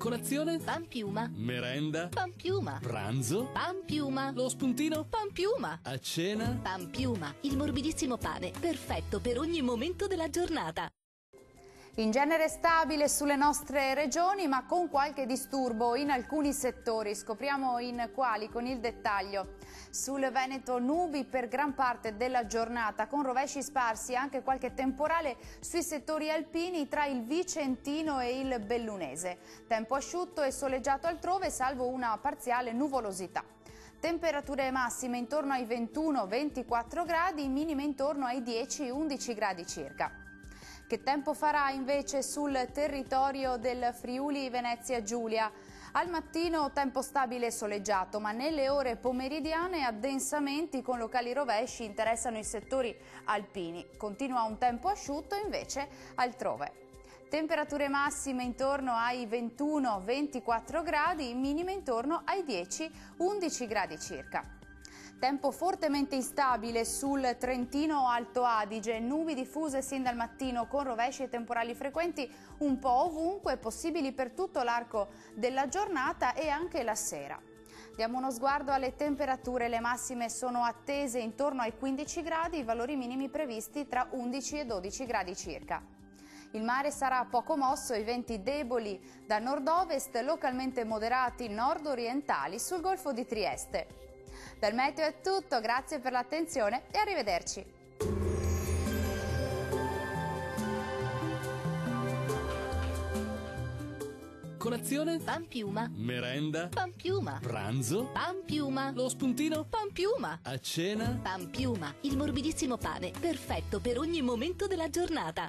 Colazione? Pan piuma. Merenda? Pan piuma. Pranzo? Pan piuma. Lo spuntino? Pan piuma. A cena? Pan piuma, il morbidissimo pane, perfetto per ogni momento della giornata. In genere stabile sulle nostre regioni, ma con qualche disturbo in alcuni settori. Scopriamo in quali con il dettaglio. Sul Veneto nubi per gran parte della giornata, con rovesci sparsi e anche qualche temporale sui settori alpini tra il Vicentino e il Bellunese. Tempo asciutto e soleggiato altrove, salvo una parziale nuvolosità. Temperature massime intorno ai 21-24 gradi, minime intorno ai 10-11 gradi circa. Che tempo farà invece sul territorio del Friuli Venezia Giulia? Al mattino tempo stabile e soleggiato, ma nelle ore pomeridiane addensamenti con locali rovesci interessano i settori alpini. Continua un tempo asciutto invece altrove. Temperature massime intorno ai 21-24 gradi, minime intorno ai 10-11 gradi circa. Tempo fortemente instabile sul Trentino Alto Adige, nubi diffuse sin dal mattino con rovesci e temporali frequenti un po' ovunque, possibili per tutto l'arco della giornata e anche la sera. Diamo uno sguardo alle temperature, le massime sono attese intorno ai 15 gradi, i valori minimi previsti tra 11 e 12 gradi circa. Il mare sarà poco mosso, i venti deboli da nord-ovest, localmente moderati nord-orientali sul Golfo di Trieste. Dal meteo è tutto, grazie per l'attenzione e arrivederci. Colazione? Pan piuma. Merenda? Pan piuma. Pranzo? Pan piuma. Lo spuntino? Pan piuma. A cena? Pan piuma, il morbidissimo pane, perfetto per ogni momento della giornata.